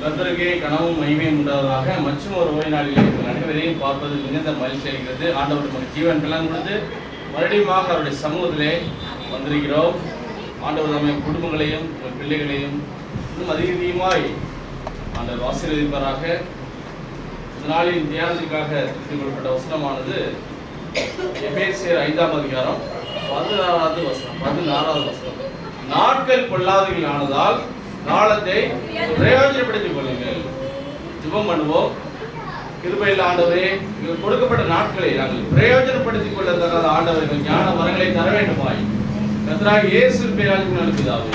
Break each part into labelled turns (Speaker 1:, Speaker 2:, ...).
Speaker 1: கர்த்தருக்கே கனவும் மகிமையும் உண்டாவதாக. மற்றும் ஒரு ஓய்வு நாளிலே அனைவரையும் பார்ப்பது மிகுந்த மகிழ்ச்சி அளிக்கிறது. ஆண்டவர் நமக்கு ஜீவன் பலன் கொடுத்து மறுபடியும் அவருடைய சமூகத்திலே வந்திருக்கிறோம். ஆண்டவர் நம்ம குடும்பங்களையும் பிள்ளைகளையும் இன்னும் அதிகமாய் ஆண்டவர் ஆசீர்வதிப்பாராக. இந்த நாளின் தியானத்திற்காக தெரிந்து கொள்ளப்பட்ட வசனமானது எபேசியர் 5ஆம் அதிகாரம் 16வது வசனம். நாட்கள் கொள்ளாதவர்கள் ஆனதால் காலத்தை பிரயோஜனப்படுத்திக் கொள்ளுங்கள். ஜெபம் பண்ணுவோம். கிருபையில் ஆண்டவரே, கொடுக்கப்பட்ட நாட்களை நாங்கள் பிரயோஜனப்படுத்திக் கொள்ளத்தக்க ஆண்டவர்கள் ஞான வரங்களை தர வேண்டுமாய் கர்த்தராகிய இயேசு பெயரால் அனுப்பிதாவே.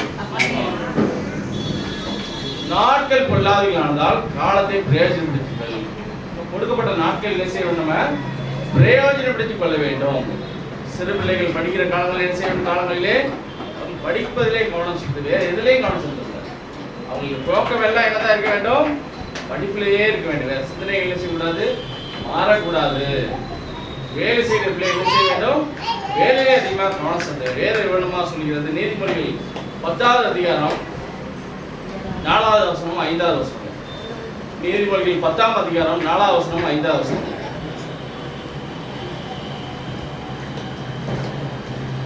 Speaker 1: நாட்கள் கொள்ளாதவர்கள் ஆனதால் காலத்தை பிரயோஜனப்படுத்திக் கொடுக்கப்பட்ட நாட்கள் என்ன செய்ய வேண்டும்? பிரயோஜனப்படுத்திக் கொள்ள வேண்டும். சிறு பிள்ளைகள் படிக்கிற காலங்களில் என்ன செய்ய வேண்டும்? காலங்களிலே படிப்பதிலே கவனம் செலுத்து, வேறு எதிலையும் கவனம் செலுத்த. அவங்களுக்கு நோக்கம் எல்லாம் என்னதான் இருக்க வேண்டும்? படிப்பிலேயே இருக்க வேண்டும். வேற சிந்தனைகள் என்ன செய்யக்கூடாது? மாறக்கூடாது. வேலை செய்கிற பிள்ளை என்ன செய்ய வேண்டும்? வேலையே அதிகமாக கவனம் செலுத்த. வேற வேணுமா சொல்லுகிறது நீதிமொழிகள் 10வது அதிகாரம் 4வது வசனம் 5வது வசனம். நீதிமொழிகள் 10ஆம் அதிகாரம் 4வது வசனம் 5வது வசனம்.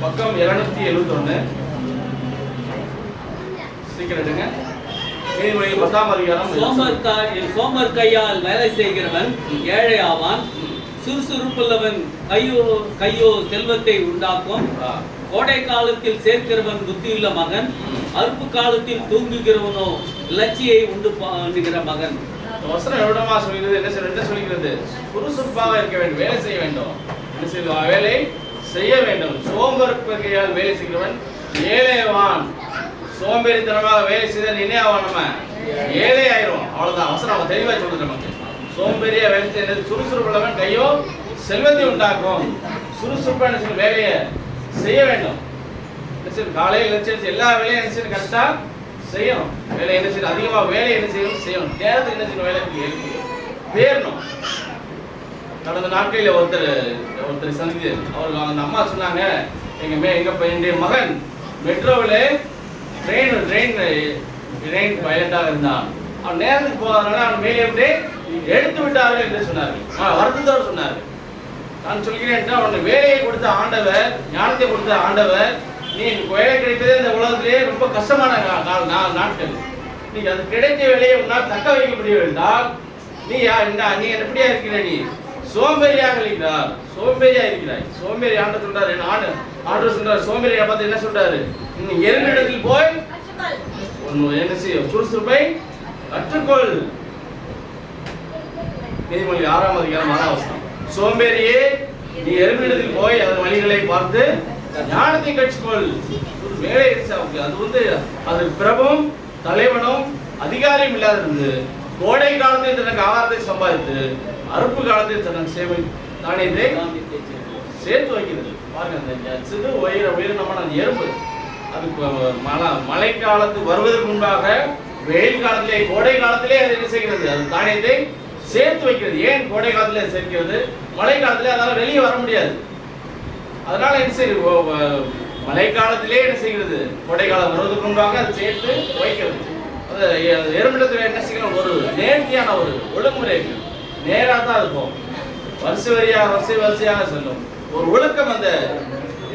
Speaker 1: பக்கம் 271. சீக்கிரட்டுங்க. நீதிமொழிகள் 10ஆம் அதிகாரம்.
Speaker 2: சோமர் கையால் வேலை செய்கிறவன் ஏழை ஆவான். சுறுசுறுப்புள்ளவன் கையோ செல்வத்தை உண்டாக்கும். கோடை காலத்தில் சேர்க்கிறவன் புத்தியுள்ள மகன். அறுப்பு காலத்தில் தூங்குகிறவனோ இலட்சியை உண்டு பண்ணுகிற மகன்.
Speaker 1: வசனம் எவ்வளவா சொல்கிறது? என்ன சொல்கிறது? சுறுசுறுப்பாக இருக்க வேண்டும், வேலை செய்ய வேண்டும். என்ன செய்ய? வேலை செய்ய வேண்டும். சோம்பேறியால் வேலை செய்கிறவன் ஏழைவான். சோம்பேறித்தனமாக வேலை செய்தால் என்ன ஆகும்? நம்ம ஏழை ஆயிரும். அவ்வளவுதான். வசனம் அவன் தெளிவாக சொல்றது நமக்கு. சோம்பேறியா வேலை செய்யறது சுறுசுறுப்புள்ளவன் கையோ செல்வத்தை உண்டாக்கும். சுறுசுறுப்பான வேலையை செய்ய வேண்டும். காலையில் நினைச்சு எல்லா வேலையும் என்ன செய்யணும்? கரெக்டா செய்யணும். வேலை என்ன செய்யணும்? அதிகமாக வேலை என்ன செய்யணும்? நேரத்துக்கு என்ன செய்யணும்? வேலைக்கு பேரணும். கடந்த நாட்களில் ஒருத்தர் சந்தித்து அவருக்கு அந்த அம்மா சொன்னாங்க, எங்க மகன் மெட்ரோவில் ட்ரெயின் பைலட்டாக இருந்தான். அவன் நேரத்துக்கு போகாதனால அவன் மேலே விட்டு எடுத்து விட்டார்கள் என்று சொன்னார்கள். வருத்தத்தோடு சொன்னார்கள். நான் சொல்கிறேன், அவனுக்கு வேலையை கொடுத்த ஆண்டவர், ஞானத்தை கொடுத்த ஆண்டவர், நீ வேலை கிடைப்பதே இந்த உலகத்திலே ரொம்ப கஷ்டமான நாட்கள். நீ அது கிடைத்த வேலையை உன்னால் தக்க வைக்க முடியும் என்றால் நீ எப்படியா இருக்கிற? நீ சோம்பேறியாக இருக்கிறார். சோம்பேறி ஆண்டு சொல்றாரு. ஆண்டு சொல்றாரு சோம்பேறியை பார்த்து என்ன சொல்றாரு? நீ எருமிடத்தில் போய் என்ன செய்ய? சுறுசுறுப்பை கற்றுக்கொள். நீதிமொழி 6ஆம் அதிகாரம் 6வது வசனம். சோம்பேறியே, நீ எருமிடத்தில் போய் அதன் வழிகளை பார்த்து ஞானத்தை கற்றுக்கொள். வேலை அது பிரபும் தலைவனும் அதிகாரியும் இல்லாத இருந்து கோடை காலத்தில் தனக்கு ஆகாரத்தை சம்பாதித்து அறுப்பு காலத்தில் தனக்கு சேவை தானியத்தை சேர்த்து வைக்கிறது. பாருங்க, சிறு உயிரினமான அந்த எறும்பு அது மழை காலத்துக்கு வருவதற்கு முன்பாக வெயில் காலத்திலே கோடை காலத்திலே அது என்ன செய்கிறது? அது தானியத்தை சேர்த்து வைக்கிறது. ஏன் கோடை காலத்திலே சேர்க்கிறது? மழை காலத்திலே அதனால வெளியே வர முடியாது. அதனால என்ன செய்யுது? மழை காலத்திலே என்ன செய்கிறது? கோடை காலம் வருவதற்கு முன்பாக அதை சேர்த்து வைக்கிறது. அது எறும்பிடத்தில் என்ன செய்யணும்? ஒரு நேர்த்தியான ஒரு ஒழுங்குமுறை இருக்கு. நேராக தான் இருக்கும். வரிசையாக செல்லும். ஒரு ஒழுக்கம் அந்த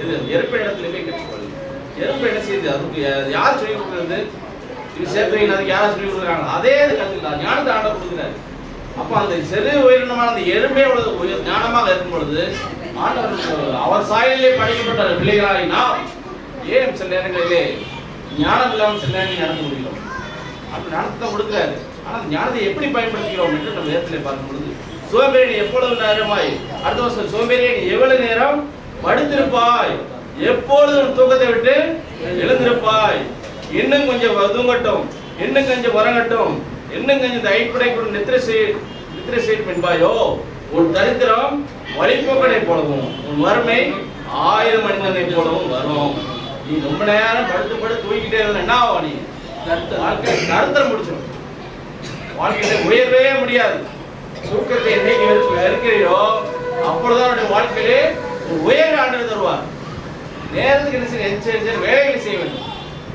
Speaker 1: இது எறும்பிடத்திலே கற்றுக்கொள்ளும். எறும்பு என்ன செய்யுது? அதுக்கு யார் சொல்லிக் கொடுக்குறது? இது சேர்த்து அதுக்கு யாரும் சொல்லிக் கொடுக்குறாங்க? அதே கற்றுக்கலாம். ஞானத்தை ஆண்ட கொடுக்குறாரு. அப்போ அந்த சிறு உயிரினமான அந்த எறும்பே ஞானமாக இருக்கும் பொழுது அவர் சாயலிலே படைக்கப்பட்ட பிள்ளைகளாகி நாம் ஏன் சில நேரங்களிலே ஞானம் இல்லாமல் சில நேரங்களில் நடந்து முடிகிறோம். அப்படி ஞானத்தை தான் கொடுக்குறாரு. ஆனால் ஞானத்தை எப்படி பயன்படுத்துகிறோம் என்று நம்ம வேதத்திலே பார்க்கும் பொழுது, சோம்பேறி எவ்வளவு நேரமாய், அடுத்த வருஷம் சோம்பேறியை நீ எவ்வளவு நேரம் படுத்திருப்பாய், எப்பொழுதும் தூக்கத்தை விட்டு எழுந்திருப்பாய். இன்னும் கொஞ்சம் தூங்கட்டும், இன்னும் கொஞ்சம் உறங்கட்டும், இன்னும் கொஞ்சம் ஐப்படை கூட நித்திரை செய்யும் என்பாயோ, உன் தரித்திரம் வழிபோக்கனை போலவும் உன் வறுமை 1000 மனிதனை போலவும் வரும். நீ ரொம்ப நேரம் படுத்து தூக்கிட்டே இருந்தா என்ன ஆகும்? நீ வாழ்க்கை கருத்தரம் முடிச்சிடும். வாழ்க்கையில உயர்வே முடியாது. தூக்கத்தை என்னைக்கு இருக்கிறீரோ அப்பொழுதுதான் வாழ்க்கையிலே உயர் ஆண்டு தருவார். நேரத்துக்கு என்ன செய்ய? வேலைகளை செய்ய வேண்டும்.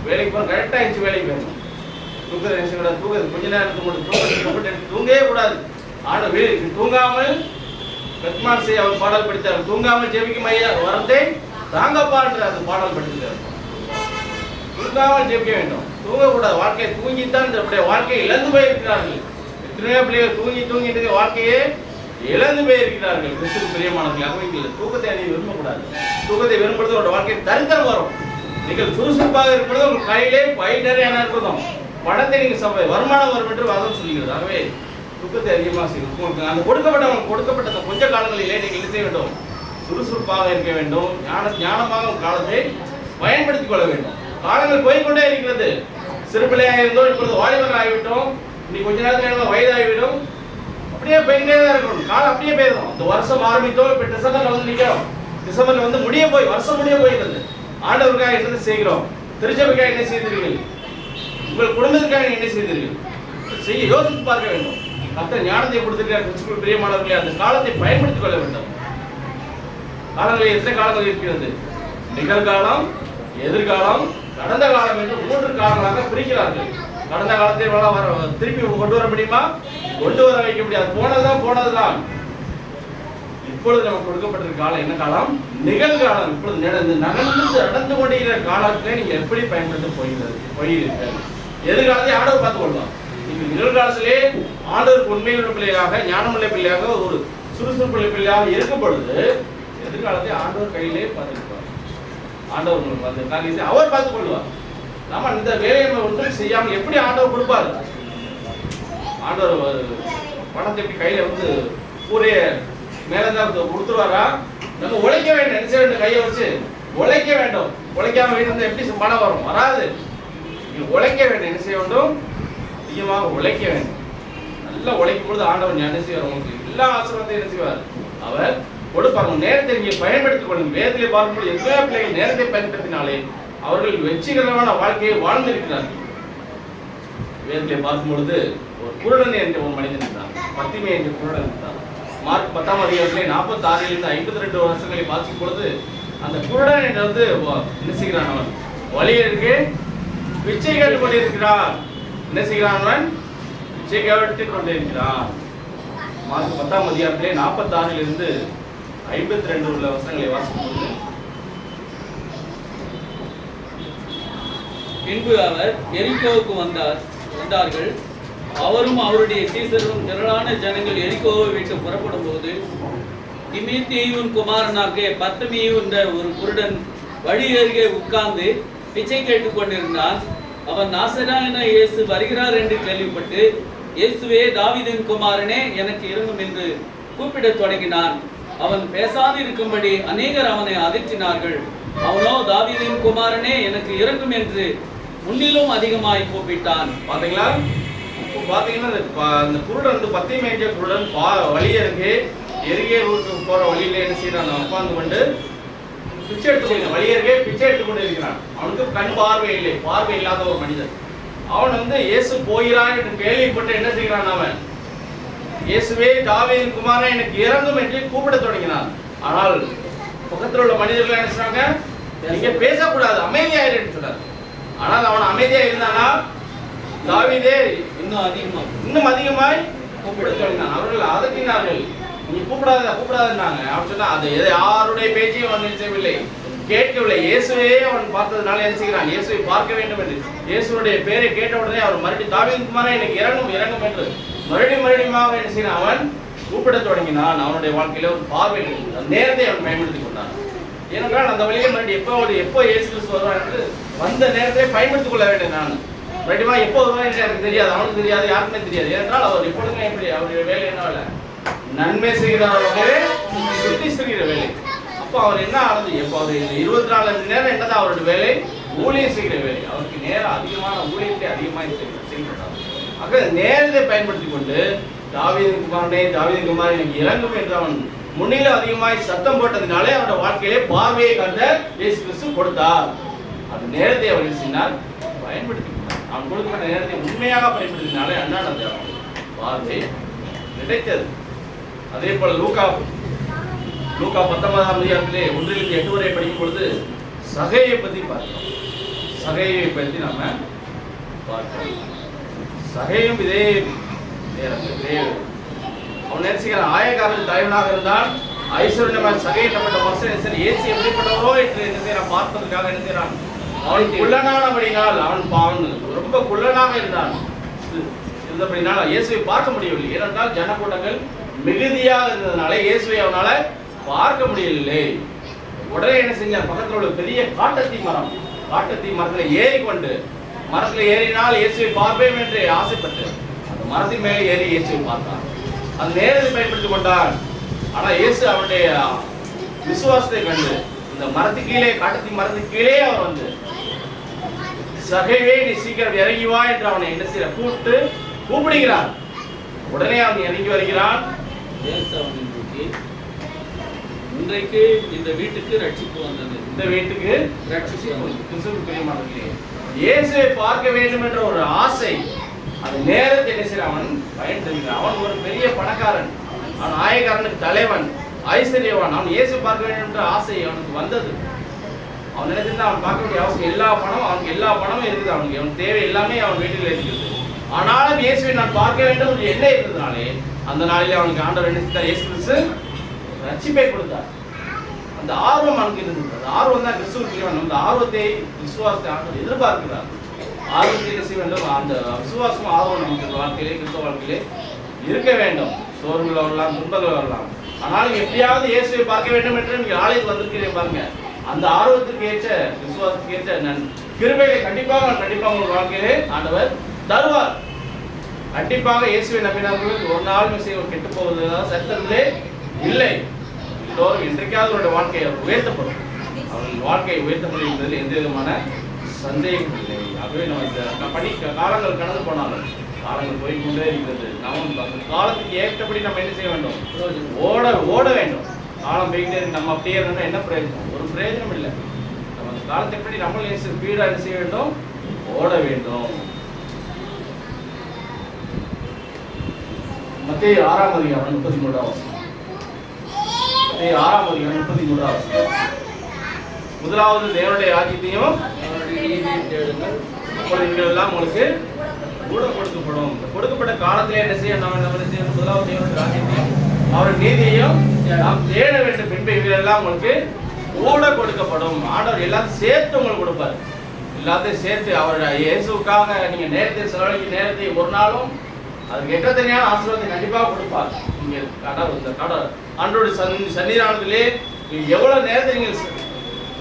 Speaker 1: வேலைக்கு போக கரெக்டாக வேலைக்கு வேணும். தூக்கத்தை என்ன செய்யக்கூடாது? தூக்கத்தை கொஞ்ச நேரத்துக்கு மட்டும் தூங்கவே கூடாது. தூங்காமல் பெத்மான் செய்ய அவர் பாடல் படித்தார். தூங்காமல் ஜெபிக்கும் ஐயா வரத்தை தாங்கப்பா என்று அந்த பாடல் படித்தார். தூங்காமல் ஜெபிக்க வேண்டும், தூங்கக்கூடாது. வாழ்க்கையை தூங்கித்தான் இந்த வாழ்க்கையை இழந்து போயிருக்கிறார்கள். எத்தனையோ பிள்ளைகள் தூங்கிட்டு வாழ்க்கையே இழந்து போயிருக்கிறார்கள். கிறிஸ்துவுக்கு பிரியமானவர்கள், அவைகள் தூக்கத்தை நீ விரும்பக்கூடாது. தூக்கத்தை விரும்புறது உங்களோட வாழ்க்கை தரித்திரம் வரும். நீங்கள் சுறுசுறுப்பாக இருப்பது உங்கள் கையிலே பயிட்டறையான இருக்கணும். பணத்தை நீங்கள் வருமானம் வரும் என்று வாதம் சொல்லுகிறது. ஆகவே தூக்கத்தை அதிகமாக செய்யும். அந்த கொடுக்கப்பட்ட அந்த கொஞ்ச காலங்களிலே நீங்கள் என்ன செய்ய வேண்டும்? சுறுசுறுப்பாக இருக்க வேண்டும். ஞானமாக காலத்தை பயன்படுத்திக் கொள்ள வேண்டும். காலங்கள் போய்கொண்டே இருக்கிறது. சிறு பிள்ளையாக இருந்தோம், இப்பொழுது வாலிபர்கள் ஆகிவிட்டோம், இன்னைக்கு கொஞ்ச நேரத்தில் வயதாகிவிடும். அப்படியே போய்கிட்டே தான் இருக்கணும். காலம் அப்படியே போயிடும். இந்த வருஷம் ஆரம்பித்தோம், இப்போ டிசம்பர்ல வந்து நிற்கிறோம். டிசம்பர்ல வந்து வருஷம் முடிய போயிடுது. ஆண்டவருக்காக என்ன செய்கிறோம்? திருச்சபைக்காக என்ன செய்தீர்கள்? உங்கள் குடும்பத்துக்காக என்ன செய்தீர்கள்? செய்ய யோசித்து பார்க்க வேண்டும். கர்த்தர் ஞானத்தை கொடுத்திருக்கிறார். கிறிஸ்துவுக்கு பிரியமானவர்களே, அந்த காலத்தை பயன்படுத்திக் கொள்ள வேண்டும். காலங்களில் எத்தனை காலங்கள் இருக்கிறது? நிகழ்காலம், எதிர்காலம், கடந்த காலம் என்று 3 காலங்களாக பிரிக்கிறார்கள். கடந்த காலத்தை திருப்பி கொண்டு வர முடியுமா? கொண்டு வர வைக்க முடியாது. போனதுதான். இப்பொழுது நமக்கு கொடுக்கப்பட்டிருக்க காலம் என்ன காலம்? நிகழ்காலம். இப்பொழுது நடந்து கொண்டிருக்கிற காலத்தை நீங்க எப்படி பயன்படுத்த போகிறீர்கள்? எதிர்காலத்தை ஆண்டவர் பார்த்துக் கொள்ளலாம். நீங்கள் நிகழ்காலத்திலே ஆண்டவருக்கு உண்மையுள்ள பிள்ளையாக, ஞானமுள்ள பிள்ளையாக, ஒரு சுறுசுறுப்புள்ள பிள்ளையாக இருக்கும் பொழுது எதிர்காலத்தை ஆண்டவர் கையிலே பார்த்துருப்பார். ஆண்டவர் உங்களுக்கு அந்த காரியத்தை அவர் பார்த்துக் கொள்வார். நம்ம இந்த வேலையை ஒன்றும் செய்யாமல் எப்படி ஆண்டவர் கொடுப்பார்? ஆண்டவர் பணத்தை எப்படி கையில வந்து கூரைய மேலதான் கொடுத்துருவாரா? நம்ம உழைக்க வேண்டும். என்ன செய்ய வேண்டும்? கையை வச்சு உழைக்க வேண்டும். உழைக்காம வீட்டு எப்படி பணம் வரும்? வராது. உழைக்க வேண்டும். என்ன செய்ய வேண்டும்? அதிகமாக உழைக்க வேண்டும். நல்லா உழைக்கும் பொழுது ஆண்டவர் என்ன செய்வார்? உங்களுக்கு எல்லா ஆசீர்வாதத்தையும் என்ன செய்வார்? அவர் கொடுப்பாங்க. நேரத்தை நீங்க பயன்படுத்திக் கொள்ளுங்க. வேதத்திலே பார்க்கும்போது எல்லா பிள்ளைகள் நேரத்தை பயன்படுத்தினாலே அவர்கள் வெற்றிகரமான வாழ்க்கையை வாழ்ந்திருக்கிறார்கள். வேதத்திலே பார்க்கும் பொழுது ஒரு குருடன் என்ற ஒரு மனிதன் இருந்தான். பத்திமை என்ற குருடன் இருந்தான். மார்க் 10ஆம் அதிகாரத்திலே 46 52 வருஷங்களை வாசிக்கும் பொழுது அந்த குருடன் என்ற வந்து என்ன செய்கிறான்? அவன் வழியருக்கு பிச்சை கேட்டுக் கொண்டிருக்கிறான். என்ன செய்கிறான்? அவன் பிச்சை கேட்டுக் கொண்டிருக்கிறான். மார்க் 10ஆம் அதிகாரத்திலே 46 52 உள்ள வசனங்களை வாசிக்கும் பொழுது,
Speaker 2: பின்பு அவர் எரிகோவுக்கு வந்தார்கள். அவரும் அவருடைய சீசரும் திரளான ஜனங்கள் எரிகோவை விட்டு புறப்படும் போது திமேத்தியின் குமாரனாகிய பர்த்திமேயு என்ற ஒரு குருடன் வழி அருகே உட்கார்ந்து பிச்சை கேட்டுக் கொண்டிருந்தான். அவன் நாசரேயனான இயேசு வருகிறார் என்று கேள்விப்பட்டு, இயேசுவே தாவீதின் குமாரனே எனக்கு இரங்கும் என்று கூப்பிடத் தொடங்கினான். அவன் பேசாது இருக்கும்படி அநேகர் அவனை அதட்டினார்கள். அவனோ தாவீதின் குமாரனே எனக்கு இரங்கும் என்று முன்னிலும் அதிகமாய் கூப்பிட்டான்.
Speaker 1: பாத்தீங்களா? பாத்தீங்கன்னா அந்த குருடன் வந்து பத்திமை என்ற குருடன் வழி எருகே போற வழியில என்ன செய்யறான்? உட்கார்ந்து கொண்டு பிச்சை எடுத்து வழியருகே பிச்சை எடுத்துக் கொண்டு இருக்கிறான். அவனுக்கு கண் பார்வை இல்லை, பார்வை இல்லாத ஒரு மனிதன். அவன் வந்து இயேசு போகிறான் என்று கேள்விப்பட்டு என்ன செய்கிறான்? அவன் இயேசுவே தாவீதின் குமாரனே எனக்கு இரங்கும் என்று கூப்பிட தொடங்கினான். ஆனால் பக்கத்தில் உள்ள மனிதர்கள் என்ன சொன்னாங்க? நீங்க பேசக்கூடாது, அமைதியாயிரு சொன்னார். ஆனால் அவன் அமைதியா இருந்தானா தாவீதே இன்னும் அதிகமாய் கூப்பிட தொடங்கினான். அவர்கள் அதட்டினார்கள், நீ கூப்பிடாதன்னாங்க. அவன் சொன்னா அது யாருடைய பேச்சையும் அவன் நினைச்சவில்லை, கேட்கவில்லை. இயேசுவே அவன் பார்த்ததுனால என்ன செய்கிறான்? இயேசுவை பார்க்க வேண்டும் என்று இயேசுடைய பேரை கேட்ட உடனே அவர் மறுபடியும் தாவீதின் குமாரனே எனக்கு இரங்கும் என்று மறுபடியும் என்ன செய்யறான்? அவன் கூப்பிட தொடங்கினான். அவனுடைய வாழ்க்கையில ஒரு பார்வை நேரத்தை அவன் பயன்படுத்திக் கொண்டான். ஏனென்றால் அந்த வழியை மறுபடியும் எப்போ இயேசு கிறிஸ்து வருவார் என்று வந்த நேரத்தை பயன்படுத்திக் கொள்ள வேண்டும். நான் மறுபடியும் எப்போ வருவார் என்று எனக்கு தெரியாது, அவனுக்கு தெரியாது, யாருக்குமே தெரியாது. ஏனென்றால் அவர் எப்பொழுதுமே எப்படி அவருடைய வேலை என்ன வேலை? நன்மை செய்கிறார், சுத்தி செய்கிற வேலை. அப்போ அவர் என்ன ஆனது? எப்போ அவர் 24 மணி நேரம் என்னதான் அவருடைய வேலை? ஊழியம் செய்கிற வேலை. அவருக்கு நேரம் அதிகமான ஊழியத்தை அதிகமாக செய்யப்பட்டார். ஆக நேரத்தை பயன்படுத்தி கொண்டு தாவீதின் குமாரனே எனக்கு இரங்கும் என்று அவன் முன்னில அதிகமாய் சத்தம் போட்டதினாலே அவருடைய வாழ்க்கையிலே பார்வையை கண்ட இயேசு கிறிஸ்து கொடுத்தார். அந்த நேரத்தை அவர் செய்தார், பயன்படுத்தி கொண்டார். அவன் கொடுக்கப்பட்ட நேரத்தை உண்மையாக பயன்படுத்தினாலே அண்ணாட பார்வை கிடைத்தது. அதே போல லூக்கா 19ஆம் அதிகாரத்திலே 1-8 வரை படிக்கும் பொழுது சகையை பற்றி பார்க்கிறோம். சகையை பற்றி நாம பார்க்கிறோம். சகையும் இதே அவன் நினைச்சுக்கிறான் ஆயக்காரன் தலைவனாக இருந்தால் ஐஸ்வர்யமான சகை நம்மட்ட மனுஷன் ஏசி எப்படிப்பட்டவரோ என்று என்ன செய்யறான் பார்ப்பதற்காக என்ன செய்யறான். அவன் குள்ளனானபடினால் அவன் ரொம்ப குள்ளனாக இருந்தான். இருந்தபடினால் இயேசுவை பார்க்க முடியவில்லை. ஏனென்றால் ஜனக்கூட்டங்கள் மிகுதியாக இருந்ததுனால இயேசுவை அவனால பார்க்க முடியவில்லை. உடனே என்ன செஞ்சான், பக்கத்தில் உள்ள பெரிய காட்டத்தி மரத்தில் ஏறிக்கொண்டு மரத்தில் ஏறினால் இயேசுவை பார்ப்பேன் என்று ஆசைப்பட்டு அந்த மரத்தின் மேலே ஏறி இயேசுவை பார்த்தான். அந்த நேரத்தை பயன்படுத்திக் கொண்டான். ஆனா இயேசு அவனுடைய விசுவாசத்தை கண்டு இந்த மரத்துக்கு கீழே காட்டத்தி மரத்துக்கு கீழே அவர் வந்து சகைவே நீ சீக்கிரம் இறங்கி வா என்று அவனை என்ன செய்ய கூப்பிடுகிறான். உடனே அவன் இறங்கி வருகிறான்.
Speaker 2: இன்றைக்கு இந்த வீட்டுக்கு ரட்சிப்பு வந்தது.
Speaker 1: இந்த வீட்டுக்கு ரட்சிப்பு இயேசுவை பார்க்க வேண்டும் என்ற ஒரு ஆசை அந்த நேரத்தை என்ன செய்ய அவன் பயன்படுகிறான். அவன் ஒரு பெரிய பணக்காரன், அவன் ஆயக்காரனுக்கு தலைவன், ஐஸ்வர்யவான். அவன் இயேசு பார்க்க வேண்டும் என்ற ஆசை அவனுக்கு வந்தது. அவன் நினைச்சிருந்தா அவன் பார்க்க வேண்டிய அவசியம் அவனுக்கு எல்லா பணமும் இருக்குது. அவன் தேவை எல்லாமே அவன் வீட்டில் இருக்குது. ஆனாலும் இயேசுவை நான் பார்க்க வேண்டும் என்று என்ன இருந்ததுனாலே அந்த நாளிலே அவனுக்கு ஆண்டவர் என்ன செய்தார், இயேசு கிறிஸ்து ரட்சிப்பை கொடுத்தார். அந்த ஆர்வம் அவனுக்கு இருந்தது. அந்த ஆர்வம் தான் கிறிஸ்துவுக்கு. அந்த ஆர்வத்தை விசுவாசத்தை ஆண்டவர் எதிர்பார்க்கிறார். ஆர்வத்தை என்ன செய்ய வேண்டும், அந்த விசுவாசம் ஆர்வம் நமக்கு வாழ்க்கையிலே கிறிஸ்துவ வாழ்க்கையிலே இருக்க வேண்டும். சோர்வுகள் வரலாம், துன்பங்கள் வரலாம். ஆனாலும் எப்படியாவது இயேசுவை பார்க்க வேண்டும் என்று நீங்க ஆலயத்துக்கு வந்திருக்கிறேன் பாருங்க. அந்த ஆர்வத்துக்கு ஏற்ற விசுவாசத்துக்கு ஏற்ற கிருபையை கண்டிப்பாக உங்கள் வாழ்க்கையிலே ஆண்டவர் தருவார். கண்டிப்பாக இயேசுவை நம்பினவர்களுக்கு ஒரு நாள் கெட்டு போவது சட்டத்திலே இல்லை. எல்லோரும் இன்றைக்காவது அவருடைய வாழ்க்கையை உயர்த்தப்படும். அவர்கள் வாழ்க்கையை உயர்த்தப்படும் என்பதில் எந்த விதமான சந்தேகம் இல்லை. ஆகவே நம்ம பணி காலங்கள் கடந்து போனாலும் காலங்கள் போய்கொண்டே இருக்கிறது. நாம் காலத்துக்கு ஏற்றபடி நம்ம என்ன செய்ய வேண்டும், ஓட வேண்டும். காலம் போய்கிட்டே இருக்கு. நம்ம அப்படியே இருந்தால் என்ன பிரயோஜனம்? ஒரு பிரயோஜனம் இல்லை. நம்ம அந்த காலத்தை எப்படி நம்மளே ஸ்பீடாக என்ன செய்ய வேண்டும், ஓட வேண்டும். மத்தேயு 6ஆம் அதிகாரம் 33ஆம் வசனம். மத்தேயு 6ஆம் அதிகாரம் 33ஆம் வசனம். முதலாவது தேவனுடைய ராஜ்யத்தையும் எல்லாம் உங்களுக்கு கூட கொடுக்கப்படும். கொடுக்கப்பட்ட காலத்திலே என்ன செய்யணும், முதலாவது தேவனுடைய ராஜ்யத்தையும் அவருடைய நீதியையும் நாம் தேட வேண்டும். பின்பு இவையெல்லாம் உங்களுக்கு கூட கொடுக்கப்படும். ஆண்டவர் எல்லாத்தையும் சேர்த்து உங்களுக்கு கொடுப்பார். எல்லாத்தையும் சேர்த்து அவருடைய இயேசுக்காக நீங்க நேரத்தை செலவழிக்க நேரத்தை ஒரு நாளும் அதுக்கு எட்டத்தனையான ஆசீர்வாதத்தை கண்டிப்பாக கொடுப்பார். நீங்க கடவுள் ஆண்டோட சன்னிதானத்திலே எவ்வளவு நேரத்தை நீங்கள்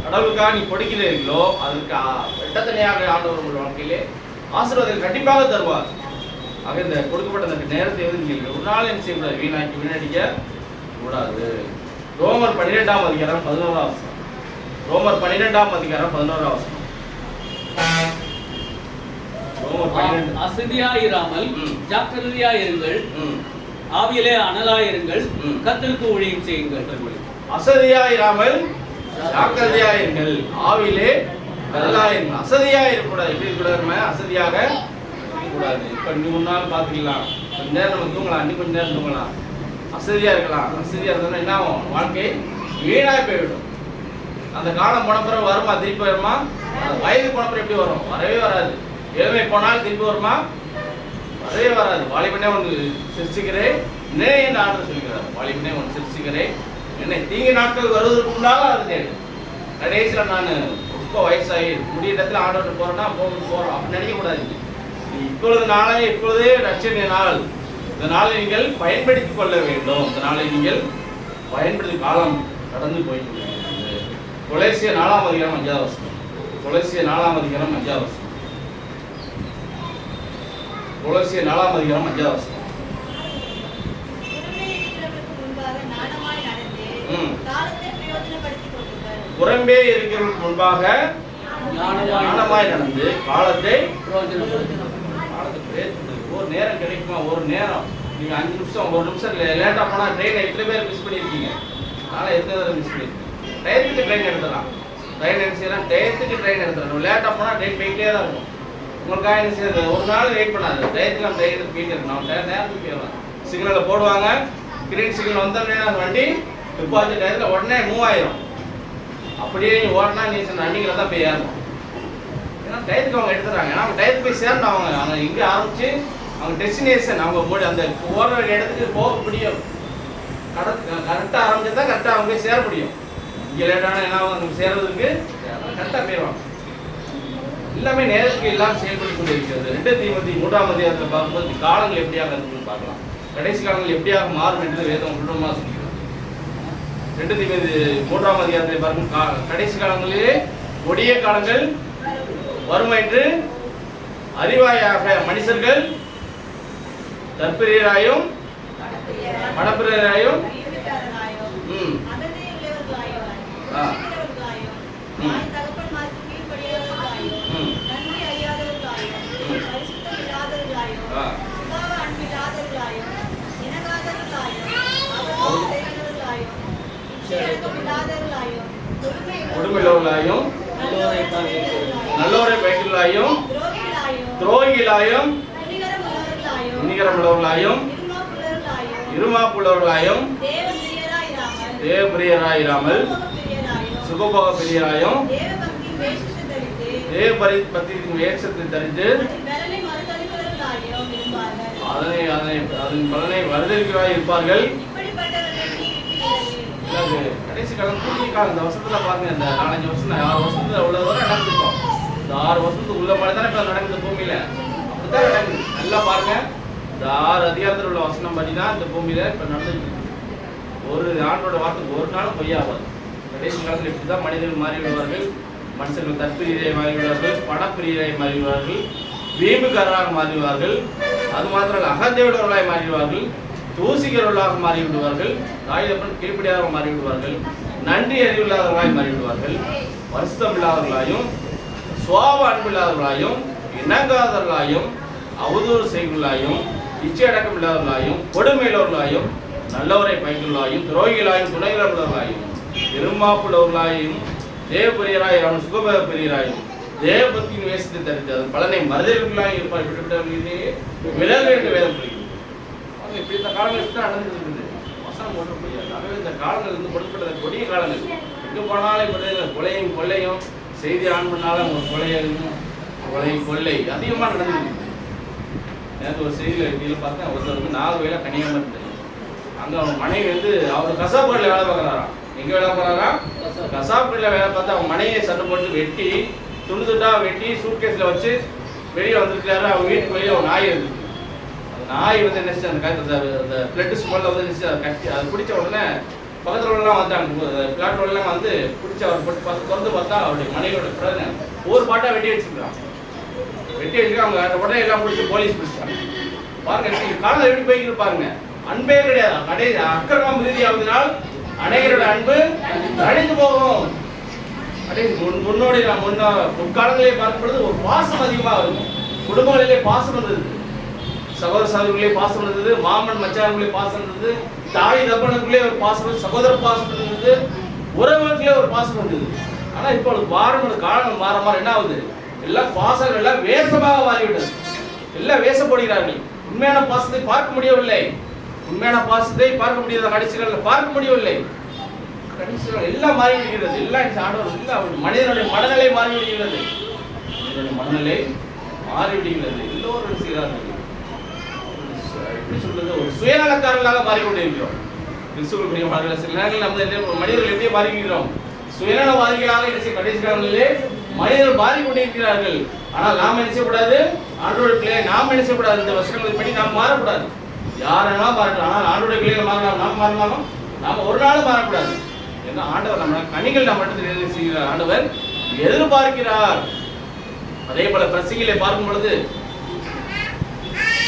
Speaker 1: கடவுளுக்காக நீ கொடுக்கிறீர்களோ அதுக்கு எட்டத்தனையாக ஆண்டவர் உங்கள் வாழ்க்கையிலே ஆசீர்வாதத்தை கண்டிப்பாக தருவார். ஆக இந்த கொடுக்கப்பட்ட நேரத்தை நீங்கள் ஒரு நாள் என்ன செய்யக்கூடாது, வீணடிக்க கூடாது. ரோமர் 12ஆம் அதிகாரம் 11ஆம் வசனம். ரோமர் 12ஆம் அதிகாரம் 11ஆம் வசனம்.
Speaker 2: அசதியாயிராமல் ஜாக்கிரதையாயிருங்கள், ஆவியிலே அனலாயிருங்கள், கர்த்தருக்கு ஊழியம் செய்யுங்கள்.
Speaker 1: அசதியாயிராமல் ஜாக்கிரதையாயிருங்கள், ஆவியிலே அனலாயிருங்கள். அசதியாயிருக்கூடாது. எப்படி இருக்கக்கூடாது, அசதியாக கூடாது. இப்ப நீ முன்னாள் பாத்துக்கலாம், கொஞ்ச நேரம் நம்ம தூங்கலாம், அன்னி கொஞ்ச நேரம் தூங்கலாம், அசதியா இருக்கலாம். அசதியா இருந்தோம்னா என்ன ஆகும், வாழ்க்கை வீணாய் போய்விடும். அந்த காலம் போன பிறகு வருமா, திருப்பி வருமா? வயது போன பிறகு எப்படி வரும்? வரவே வராது. இளமை போனால் திருப்பி வருமா? வரவே வராது. வாலிபனே ஒன்று சிரிச்சுக்கிறேன் என்ன ஆண்டு சொல்கிறார். வாலிபனே ஒன்று சிரிச்சுக்கிறேன் என்ன தீங்கு நாட்கள் வருவதற்கு முன்னால அது தேடு. கடைசியில் நான் ரொம்ப வயசாகி முடிய இடத்துல ஆண்டோட்டு போறேன்னா போறோம் அப்படின்னு நினைக்க கூடாது. இப்பொழுதே ரட்சணை நாள். இந்த நாளை நீங்கள் பயன்படுத்திக் கொள்ள வேண்டும். இந்த நாளை நீங்கள் பயன்படுத்தி காலம் கடந்து போய்கொள்ள. கொலேசிய 4ஆம் அதிகாரம் 5ஆம் வசனம். கொலேசிய 4ஆம் அதிகாரம் 5ஆம் வசனம். கொலேசிய 4ஆம் அதிகாரம் 5ஆம் வசனம். புறம்பே இருக்கிறவர்களுக்கு முன்பாக ஞானமாய் நடந்து காலத்தை ஒரு நேரம் கிடைக்குமா, ஒரு நேரம் நீங்க 5 நிமிஷம் 1 நிமிஷம் லேட்டா போனா ட்ரெயினை எத்தனை பேர் மிஸ் பண்ணிருக்கீங்க? அதனால எத்தனை பேர் மிஸ் பண்ணிருக்கீங்க? டயத்துக்கு ட்ரெயின் எடுத்துடலாம். ட்ரெயின் என்ன செய்யலாம், டயத்துக்கு ட்ரெயின் எடுத்துடலாம். லேட்டா போனா ட்ரெயின் போயிட்டே தான் இருக்கும். உங்களுக்காக என்ன செய்யறது, ஒரு நாள் வெயிட் பண்ணாது. டயத்துக்கு நம்ம ட்ரெயின் போயிட்டே இருக்கணும். நம்ம நேரத்துக்கு போயிடலாம். சிக்னலை போடுவாங்க, கிரீன் சிக்னல் வந்தோடனே வண்டி துப்பாக்கி டயத்துல உடனே மூவ் ஆயிரும். அப்படியே நீ ஓடனா நீ ரன்னிங்கில் தான் போய் ஏறணும். ஏன்னா டயத்துக்கு அவங்க எடுத்துறாங்க. ஏன்னா அவங்க டயத்துக்கு போய் சேர்ந்து அவங்க இங்கே ஆரம்பிச்சு அவங்க டெஸ்டினேஷன் அவங்க அந்த போற இடத்துக்கு போக முடியும். கரெக்டாக ஆரம்பிச்சா தான் கரெக்டாக அவங்க சேர முடியும். இங்கே லேட்டான என்ன அவங்க சேர்றதுக்கு கரெக்டாக போயிடுவாங்க. எல்லாமே நேரத்துக்கு எல்லாம் செயல்பட்டு கொண்டு இருக்கிறது. 2 தீமோத்தேயு 3ஆம் அதிகாரத்தில் பார்க்கும்போது காலங்கள் எப்படியாக இருக்குன்னு பார்க்கலாம். கடைசி காலங்கள் எப்படியாக மாறும் என்று வேதம் குடும்பமாக சொல்லிக்கிறது. 2 தீமோத்தேயு 3ஆம் அதிகாரத்தில் பார்க்கும் கடைசி காலங்களிலே கொடிய காலங்கள் வரும் என்று அறிவாயாக மனுஷர்கள் தற்பிரியராயும் மனப்பிரியராயும் கொடுமையுள்ளவர்களாயும் நல்லோரை பயக்கிறவர்களாயும் துரோகிகளாயும் நிகரமுள்ளவர்களாயும் இருமாப்புள்ளவர்களாயும் தேவபிரியராயிராமல் சுகபோக பிரியராயும் தேவபக்தியின் வேஷத்தை தரித்து அதன் பலனை வருதலிக்கிறாய் இருப்பார்கள். கடைசி காலம் புதிய காலம். இந்த வருஷத்துல பாருங்க, இந்த 4-5 வருஷம் 6 வருஷத்துல அவ்வளவு வரை நடந்துருக்கோம். இந்த 6 வருஷத்துக்கு உள்ள மாதிரி தானே இப்ப நடக்குது பூமியில. அப்படித்தான் நடக்குது. நல்லா பாருங்க, இந்த 6 அதிகாரத்தில் உள்ள வசனம் படி தான் இந்த பூமியில இப்ப நடந்துட்டு இருக்கு. ஒரு ஆண்டோட வார்த்தைக்கு ஒரு நாளும் பொய்யாவாது. கடைசி காலத்தில் இப்படிதான் மனிதர்கள் மாறி விடுவார்கள். மனுஷர்கள் தற்பிரியரை மாறிவிடுவார்கள், பணப்பிரியரை மாறிவிடுவார்கள், வீம்புக்காரராக மாறிவிடுவார்கள். அது மாத்திரம் அகந்தையுள்ளவர்களாய் மாறிவிடுவார்கள், தூசிக்கிறவர்களாக மாறிவிடுவார்கள், தாயுதப்பன் கீழ்ப்படியாக மாறிவிடுவார்கள், நன்றி அறிவில்லாதவர்களாய் மாறிவிடுவார்கள், வருஷம் இல்லாதவர்களாயும் சுவாப அன்பில்லாதவர்களாயும் இணங்காதவர்களாயும் அவதூறு செய்வர்களாயும் இச்சை அடக்கம் இல்லாதவர்களாயும் கொடுமையுள்ளவர்களாயும் நல்லவரை பயந்துள்ளாயும் துரோகிகளாயும் துணையுள்ளவர்களாயும் இருமாப்புள்ளவர்களாயும் தேவபிரியராயும் சுகப பிரியராயும் தேவபக்தியின் வேஷத்தை தரித்து அதன் பலனை மறுதலிகளாயும் இருப்பார் விட்டுவிட்டவர்களே விலகு என்று வேதம் சொல்கிறது. இப்படி இந்த காலங்கள் இப்படி நடந்துருக்குது. வசனம் ஒன்று முடியாது. ஆகவே இந்த காலங்கள் வந்து கொடுக்கப்பட்ட கொடிய காலங்கள். எங்கே போனாலும் இப்போ கொலையும் கொள்ளையும் செய்தி ஆன் பண்ணாலும் ஒரு கொலை கொள்ளை அதிகமாக நடந்துருக்கு. நேற்று ஒரு செய்தியில் கீழே பார்த்தேன், ஒருத்தர் வந்து நாகர்கோயில கன்னியாகுமரி இருந்தது. அங்கே அவங்க மனைவி வந்து அவர் கசாப் கடையில் வேலை பார்க்குறாராம். எங்கே வேலை பார்க்குறாராம்? கசாப் கடையில் வேலை பார்த்து அவங்க மனைவியை சட்டை போட்டு வெட்டி துண்டு துண்டாக வெட்டி சூட்கேஸில் வச்சு வெளியே வந்துருக்காரு. அவங்க வீட்டுக்கு வெளியே ஒரு நாய் இருந்துச்சு. அந்த நாய் வந்து என்ன அந்த பிளட் ஸ்மெல்ல வந்து அதை கட்டி அதை பிடிச்ச உடனே பக்கத்தில் உள்ளலாம் வந்தாங்க. பிளாட் ரோல்லாம் வந்து பிடிச்சி அவர் போட்டு பார்த்து திறந்து பார்த்தா அவருடைய மனைவியோட பிரதனை ஒரு பாட்டாக வெட்டி வச்சுருக்காங்க. வெட்டி வச்சுக்க அவங்க உடனே எல்லாம் பிடிச்சி போலீஸ் பிடிச்சாங்க. பாருங்க காலம் எப்படி போய்க்கிட்டு பாருங்க. அன்பே கிடையாது. அக்கிரமம் ரீதியாவதனால் அனைவரோட அன்பு அழிந்து போகும். முன்னோடி முற்காலங்களிலே பார்க்கும் பொழுது ஒரு பாசம் அதிகமாக இருக்கும். குடும்பங்களிலே பாசம் இருந்தது, சகோதர சகோதரிகளே பாசம் இருந்தது, மாமன் மச்சான்களே பாசம் இருந்தது, தாய் தப்பனுக்குள்ளே ஒரு பாசம், சகோதர பாசம் இருந்தது, உறவுகளே ஒரு பாசம் இருந்தது. ஆனா இப்போ வாரம் காலம் மாற மாற என்ன ஆகுது? எல்லாம் பாசங்கள் எல்லாம் வேஷமாக மாறிவிட்டது. எல்லாம் வேஷப்படுகிறார்கள். உண்மையான பாசத்தை பார்க்க முடியவில்லை. உண்மையான பாசத்தை பார்க்க முடியாத கடைசிகளில் பார்க்க முடியவில்லை. கடைசிகள் எல்லாம் மாறிவிடுகிறது. எல்லாம் ஆண்டவர் இல்லை, மனிதனுடைய மனநிலை மாறிவிடுகிறது. மனிதனுடைய மனநிலை மாறிவிடுகிறது. எல்லோரும் செய்கிறார்கள். எப்படி சொல்றது? ஒரு சுயநலக்காரர்களாக மாறிக்கொண்டிருக்கிறோம். கிறிஸ்துவ மாறுகிற சில நேரங்களில் நம்ம மனிதர்கள் எப்படியே மாறிவிடுகிறோம்? சுயநலவாதிகளாக கடைசி காலங்களிலே மனிதர்கள் மாறிக்கொண்டிருக்கிறார்கள். ஆனால் நாம் என்ன செய்யக்கூடாது? ஆண்டோட பிள்ளையை நாம் என்ன செய்யக்கூடாது? இந்த வசனங்களை படி நாம் மாறக்கூடாது. யாரெல்லாம் மாறலாம். ஆனால் ஆண்டோட பிள்ளைகள் மாறலாம், நாம் மாறலாமா? நாம் ஒரு நாளும் மாறக்கூடாது. ஏன்னா ஆண்டவர் நம்ம கனிகள் நம்ம இடத்துல செய்கிறார். ஆண்டவர் எதிர்பார்க்கிறார். அதே போல பிரசங்கிலே பார்க்கும் பொழுது,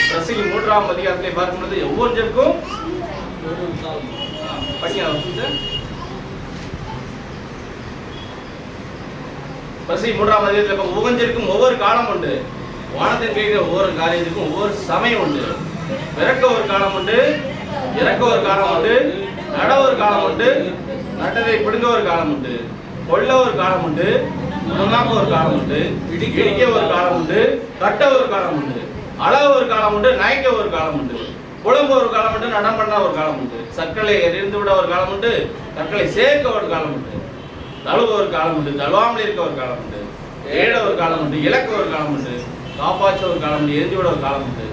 Speaker 1: பிரசங்கி 3ஆம் அதிகாரத்திலே பார்க்கும் பொழுது ஒவ்வொருத்தருக்கும் பிரசங்கி 3ஆம் அதிகாரத்தில் ஒவ்வொன்றிற்கும் ஒவ்வொரு காலம் உண்டு. வானத்தின் கேட்கிற ஒவ்வொரு காரியத்திற்கும் ஒவ்வொரு சமயம் உண்டு. பிறக்க ஒரு காலம் உண்டு, இறக்க ஒரு காலம் உண்டு, நட ஒரு காலம் உண்டு, நட்டதை பிடுங்க ஒரு காலம் உண்டு, கொல்ல ஒரு காலம் உண்டு, உணவாக்க ஒரு காலம் உண்டு, இடிக்க ஒரு காலம் உண்டு, கட்ட ஒரு காலம் உண்டு, அளவு ஒரு காலம் உண்டு, நயக்க ஒரு காலம் உண்டு, புலம்ப ஒரு காலம் உண்டு, நடம் பண்ண ஒரு காலம் உண்டு, சர்க்கரை எரிந்து விட ஒரு காலம் உண்டு, கற்களை சேர்க்க ஒரு காலம் உண்டு, தழுவ ஒரு காலம் உண்டு, தழுவாமல் இருக்க ஒரு காலம் உண்டு, ஏழ ஒரு காலம் உண்டு, இலக்க ஒரு காலம் உண்டு, காப்பாற்ற ஒரு காலம் உண்டு, எரிந்து விட ஒரு காலம் உண்டு,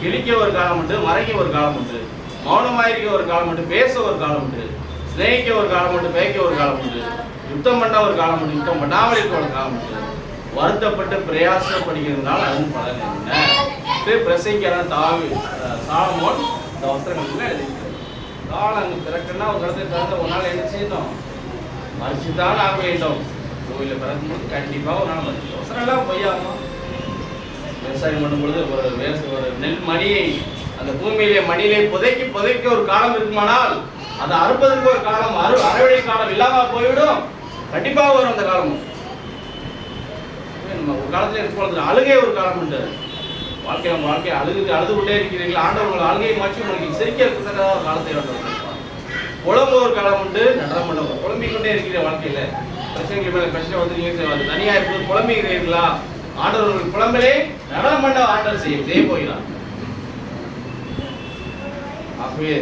Speaker 1: கிழிக்க ஒரு காலம் உண்டு, மறைக்க ஒரு காலம் உண்டு, மௌனமாயிருக்க ஒரு காலம் உண்டு, பேச ஒரு காலம் உண்டு, சிநேகிக்க ஒரு காலம் உண்டு, பேய்க்க ஒரு காலம் உண்டு, யுத்தம் பண்ண ஒரு காலம் உண்டு, யுத்தம் பண்ணாமல் இருக்க ஒரு காலம் உண்டு. வருத்தப்பட்டு பிரயாசப்படுகிறதுனால அதுவும் பலன் என்ன பிரசங்கியான சாலமோன் இந்த வஸ்திரங்கள் எழுதியிருக்கிறது. காலம் அங்கு பிறக்குன்னா ஒரு இடத்துல பிறந்த ஒரு நாள் என்ன செய்யணும், மறிச்சுதான் ஆக வேண்டும். கோவிலில் பிறக்கும்போது கண்டிப்பாக ஒரு நாள் மறிச்சு அவசரம் எல்லாம் பொய்யாகும். விவசாயம் பண்ணும்பொழுது ஒரு நெல் மணியை அந்த பூமியிலே மணியிலே புதைக்க ஒரு காலம் இருக்குமானால் அதை அறுப்பதற்கு ஒரு காலம், அறுவடை காலம் இல்லாம போய்விடும். கண்டிப்பாக வரும் அந்த காலமும். ஒரு காலத்துல இருப்பது அழுகை ஒரு காலம் உண்டு. வாழ்க்கை அழுது கொண்டே இருக்கிறீர்கள். ஆண்டவர்கள் அழுகையை மாற்றி உங்களுக்கு சிரிக்க இருக்கிற ஒரு காலத்தை புலம்பு ஒரு காலம் உண்டு. நடனம் பண்ண புலம்பிக் கொண்டே இருக்கிற வாழ்க்கையில பிரச்சனைகள் மேல பிரச்சனை வந்து நீங்க தனியா இருப்பது புலம்புகிறீர்களா? ஆண்டவர்கள் புலம்பலே நடனம் பண்ண ஆண்டவர் செய்ய போகிறார். ஆகவே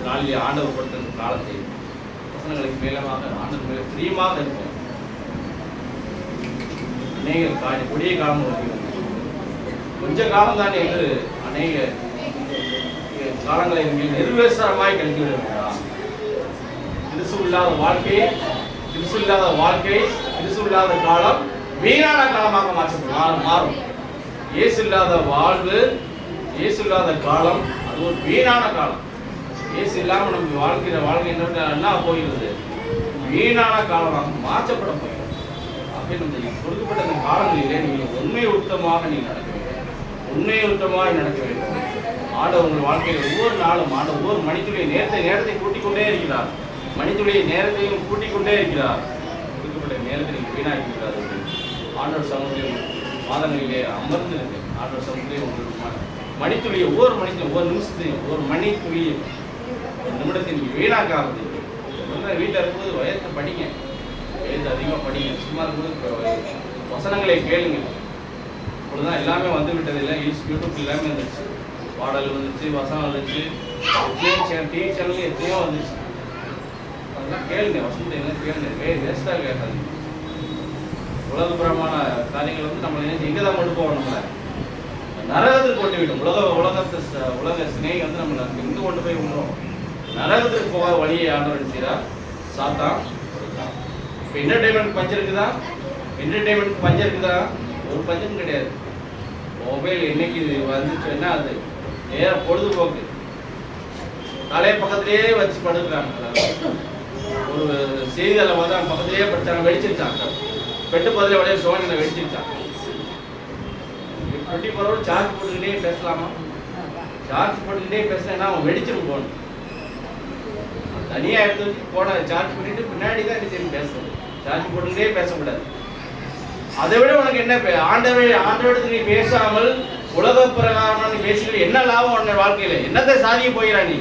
Speaker 1: நாளில் ஆண்டவர் கொடுத்த காலத்தை வசனங்களுக்கு மேலமாக ஆண்டவர் மேல பிரியமாக இருக்கும். அநேக கொடிய காலம் வருகிறது. கொஞ்ச காலம் தானே என்று அநேக காலங்களை நிர்வேசமாய் கழித்து கிறிஸ்து இல்லாத வாழ்க்கை, கிறிஸ்து இல்லாத காலம் வீணான காலமாக மாறும். இயேசு இல்லாத வாழ்வு, இயேசு இல்லாத காலம் அது ஒரு வீணான காலம். இயேசு இல்லாமல் நம்ம வாழ்க்கை என்ன போகிறது, வீணான காலமாக மாற்றப்பட போகிறது. அப்படி நம்ம கொடுக்கப்பட்ட இந்த காலங்களிலே நீங்கள் உண்மையுத்தமாக நீங்கள் நடக்க வேண்டும். உண்மையுத்தமாக நடக்க வேண்டும். ஆண்டவர் உங்கள் வாழ்க்கையில் ஒவ்வொரு நாளும் ஒவ்வொரு மணித்துடைய நேரத்தை கூட்டிக் கொண்டே இருக்கிறார். மணித்துடைய நேரத்தையும் கூட்டிக் கொண்டே இருக்கிறார். கொடுக்கப்பட்ட நேரத்தை நீங்கள் வீணாக்கிறார்கள். ஆண்டவர் சமூகத்தில் மாதங்களிலே அமர்ந்திருக்கு. ஆண்டவர் சமூகத்திலே உங்களுக்கு மணித்துடைய ஒவ்வொரு நிமிஷத்தையும் ஒவ்வொரு மணித்துளியும் ஒரு நிமிடத்தை நீங்கள் வீணாக்காது. வீட்டில் இருக்கும்போது வயத்தை படிங்க, வயது அதிகமாக படிங்க. சும்மா இருக்கும்போது வசனங்களை கேளுங்க. இப்படிதான் எல்லாமே வந்து விட்டதில்லை. யூடியூப் எல்லாமே வந்துச்சு, பாடல் வந்துச்சு, வசனம் வந்துச்சு, டிவி சேனல் எத்தனையோ வந்துச்சு. அதெல்லாம் கேளுங்க, வசனத்தை எல்லாம் கேளுங்க. வேஸ்டாக கேட்டாது. உலகபுரமான காரியங்கள் வந்து நம்ம எங்கே தான் கொண்டு போவோம், நம்மளை நரகத்துக்கு கொண்டு விடும். உலக சிநேகி வந்து நம்மளை எங்கே கொண்டு போய் விடுறோம், நரகத்துக்கு போகாத வழியை ஆண்டவர் செய்கிறார். சாத்தான் இப்போ என்டர்டைன்மெண்ட் பஞ்சம் இருக்குதா? ஒரு பஞ்சம் கிடையாது. மொபைல் என்னைக்கு வந்துச்சுன்னா அது நேர பொழுதுபோக்கு. தலையை பக்கத்திலேயே வச்சு படுக்கிறாங்க. ஒரு செய்தியாளர் வந்து அவங்க பக்கத்திலேயே படித்தாங்க, வெடிச்சிருச்சாங்க. பெட்டு பதில வழியாக சோழனை வெடிச்சிருச்சாங்க. 24 hours சார்ஜ் போட்டுக்கிட்டே பேசலாமா? சார்ஜ் போட்டுக்கிட்டே பேசலன்னா அவன் வெடிச்சிடும் போகணும். தனியாக எடுத்து வச்சு போன சார்ஜ் பண்ணிட்டு பின்னாடி தான் என்ன செய்யணும், பேசணும். சார்ஜ் போட்டுக்கிட்டே பேசக்கூடாது. அதை விட உனக்கு என்ன, ஆண்டவரிடத்தில் நீ பேசாமல் உலக பிரகாரம் நீ பேசிக்கிட்டு என்ன லாபம் உன்ன வாழ்க்கையில? என்னத்தை சாதிக்க போகிறா நீ?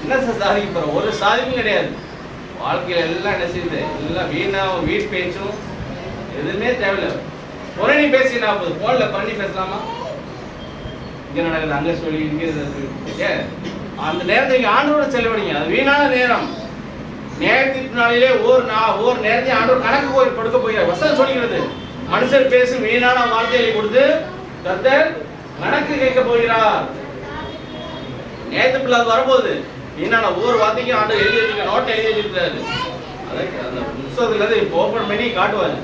Speaker 1: என்னத்தை சாதிக்க போற? ஒரு சாதிப்பும் கிடையாது. வாழ்க்கையில எல்லாம் என்ன செய்யுது, எல்லாம் வீணாவும் வீண் பேச்சும் எதுவுமே தேவையில்லை. உடனே நீ பேசினா போதும். போன்ல பண்ணி பேசலாமா? இங்க நடக்குது, அங்க சொல்லி இங்க அந்த நேரத்தை நீங்க ஆண்டோட செலவழிங்க. அது வீணான நேரம். நேரத்திற்கு நாளிலே ஒவ்வொரு நேரத்தையும் ஆண்டவர் கணக்கு கொடுக்க போகிறார். வசனம் சொல்கிறது, மனுஷர் பேசும் வீணான வார்த்தைகளை கொடுத்து கர்த்தர் கணக்கு கேட்க போகிறார். நேரத்துக்குள்ள அது வரப்போகுது. வீணான ஒவ்வொரு வார்த்தைக்கும் ஆண்டவர் எழுதி வச்சுக்க, நோட்டை எழுதி வச்சிருக்காரு. அந்த புத்தகத்துல இப்போ ஓப்பன் பண்ணி காட்டுவாரு.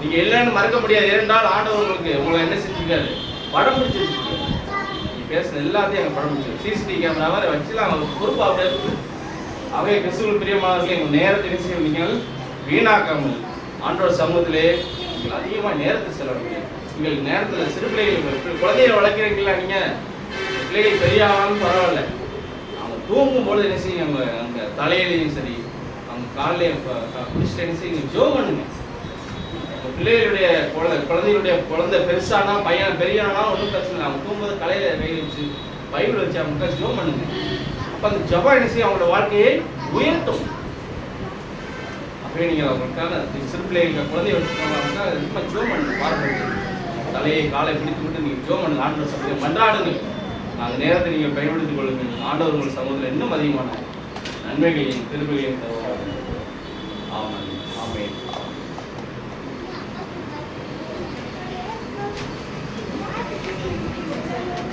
Speaker 1: நீங்க இல்லைன்னு மறக்க முடியாது. ஏனென்றால் ஆண்டவர் உங்களை என்ன செஞ்சுருக்காரு, படம் பிடிச்சி வச்சிருக்காரு. நீ பேசுன எல்லாத்தையும் அங்கே படம் பிடிச்சி சிசிடிவி கேமராவை வச்சுலாம் அவங்க பொறுப்பு அப்படியே இருக்கு. அவை கிறிஸ்துவின் பிரியமானவர்களே, உங்கள் நேரத்தை நிச்சயம் நீங்கள் வீணாக்காமல் ஆண்டவர் சமூகத்திலே நீங்கள் அதிகமாக நேரத்தை செலவழிங்க. நீங்கள் நேரத்தில் சிறு பிள்ளைகள் குழந்தைகளை வளர்க்குறீங்களா? நீங்கள் பிள்ளைகள் பெரியானாலும் பரவாயில்ல, அவங்க தூங்கும்போது என்ன செய்யுங்க, அவங்க தலையிலையும் சரி அவங்க காலையில குடிச்சிட்டு என்ன செய்யுங்க, ஜோம் பண்ணுங்க. பிள்ளைகளுடைய குழந்தை பெருசானா பையன் பெரியானா ஒன்றும் பிரச்சனை இல்லை. அவங்க தூங்கும்போது தலையில வெயில் வச்சு பைபிள் வச்சு அவங்க ஜோம் பண்ணுங்க. அப்போ அந்த ஜபம் என்ன செய்யும், அவங்களோட வாழ்க்கையை உயர்த்தும். அப்படியே நீங்கள் அவங்களுக்காக சிறு பிள்ளைகள் குழந்தைய வச்சுருக்காங்க, ரொம்ப ஜோம் பண்ணுங்க. பாருங்க, தலையை காலை பிடித்து விட்டு நீங்கள் ஜோம் பண்ணுங்க. ஆண்டவர் சமூகத்தை மன்றாடுங்கள். நாங்கள் நேரத்தை நீங்கள் பயன்படுத்திக் கொள்ளுங்கள். ஆண்டவர் உங்கள் சமூகத்தில் இன்னும் அதிகமான நன்மைகளையும் திருப்பையும் தருவார்கள். ஆமாம்.